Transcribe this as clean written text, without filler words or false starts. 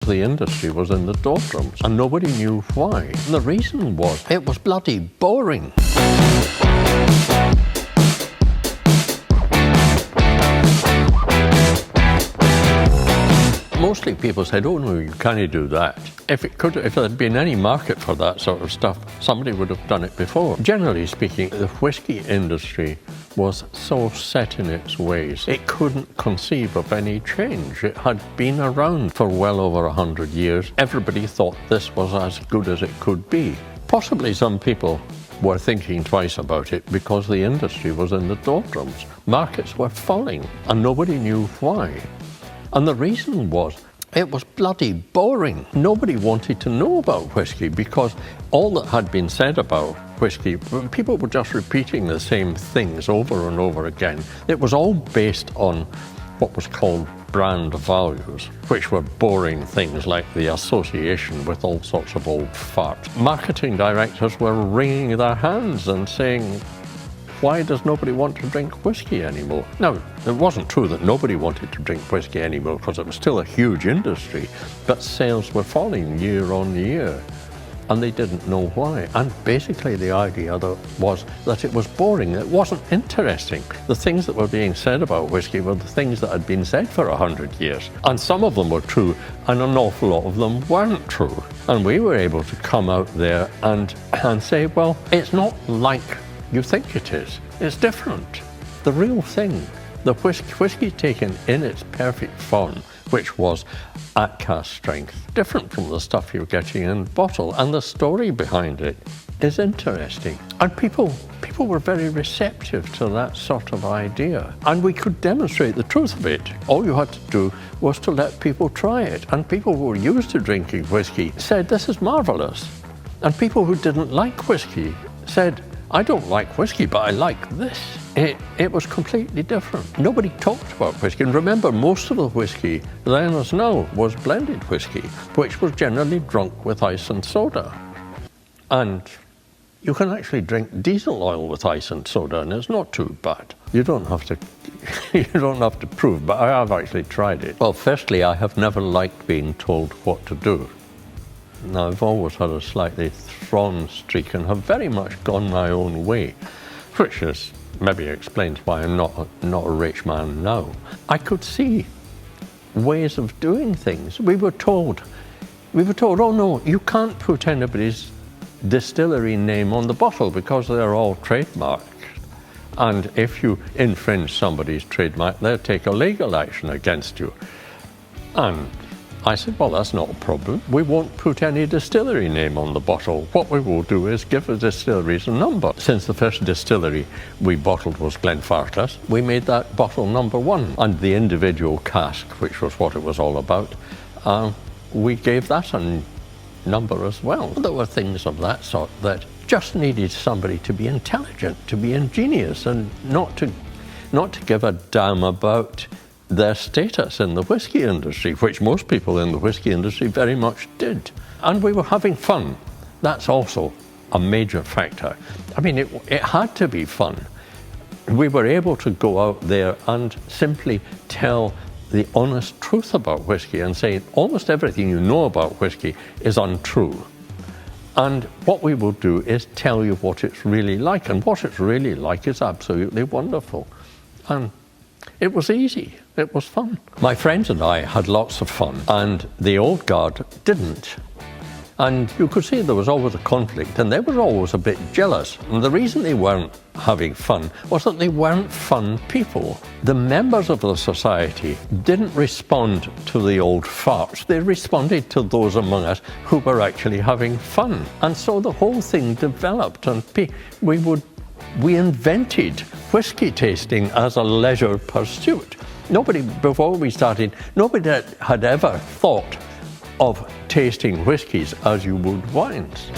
the industry was in the doldrums and nobody knew why. And the reason was it was bloody boring. Mostly people said, oh no, you can't do that. If there had been any market for that sort of stuff, somebody would have done it before. Generally speaking, the whisky industry was so set in its ways, it couldn't conceive of any change. It had been around for well over 100 years. Everybody thought this was as good as it could be. Possibly some people were thinking twice about it because the industry was in the doldrums. Markets were falling and nobody knew why. And the reason was, it was bloody boring. Nobody wanted to know about whisky because all that had been said about whisky, people were just repeating the same things over and over again. It was all based on what was called brand values, which were boring things like the association with all sorts of old farts. Marketing directors were wringing their hands and saying, why does nobody want to drink whisky anymore? Now, it wasn't true that nobody wanted to drink whisky anymore because it was still a huge industry, but sales were falling year on year and they didn't know why. And basically the idea was that it was boring, it wasn't interesting. The things that were being said about whisky were the things that had been said for 100 years. And some of them were true and an awful lot of them weren't true. And we were able to come out there and say, well, it's not like you think it is. It's different. The real thing, the whisky taken in its perfect form, which was at cask strength, different from the stuff you're getting in bottle, and the story behind it is interesting. And people were very receptive to that sort of idea. And we could demonstrate the truth of it. All you had to do was to let people try it. And people who were used to drinking whisky said, this is marvelous. And people who didn't like whisky said, I don't like whisky, but I like this. It was completely different. Nobody talked about whisky. And remember, most of the whisky then as now was blended whisky, which was generally drunk with ice and soda. And you can actually drink diesel oil with ice and soda, and it's not too bad. You don't have to prove, but I have actually tried it. Well, firstly, I have never liked being told what to do. Now, I've always had a slightly thrawn streak and have very much gone my own way, which is maybe explains why I'm not a rich man now. I could see ways of doing things. We were told, oh no, you can't put anybody's distillery name on the bottle because they're all trademarked. And if you infringe somebody's trademark, they'll take a legal action against you. And I said, well, that's not a problem. We won't put any distillery name on the bottle. What we will do is give the distilleries a number. Since the first distillery we bottled was Glenfarclas, we made that bottle number 1. And the individual cask, which was what it was all about, we gave that a number as well. There were things of that sort that just needed somebody to be intelligent, to be ingenious, and not to give a damn about their status in the whisky industry, which most people in the whisky industry very much did. And we were having fun. That's also a major factor. I mean, it had to be fun. We were able to go out there and simply tell the honest truth about whisky and say almost everything you know about whisky is untrue. And what we will do is tell you what it's really like, and what it's really like is absolutely wonderful. And it was easy. It was fun. My friends and I had lots of fun, and the old guard didn't. And you could see there was always a conflict, and they were always a bit jealous. And the reason they weren't having fun was that they weren't fun people. The members of the society didn't respond to the old farts. They responded to those among us who were actually having fun. And so the whole thing developed, and we invented whisky tasting as a leisure pursuit. Before we started, nobody had ever thought of tasting whiskies as you would wines.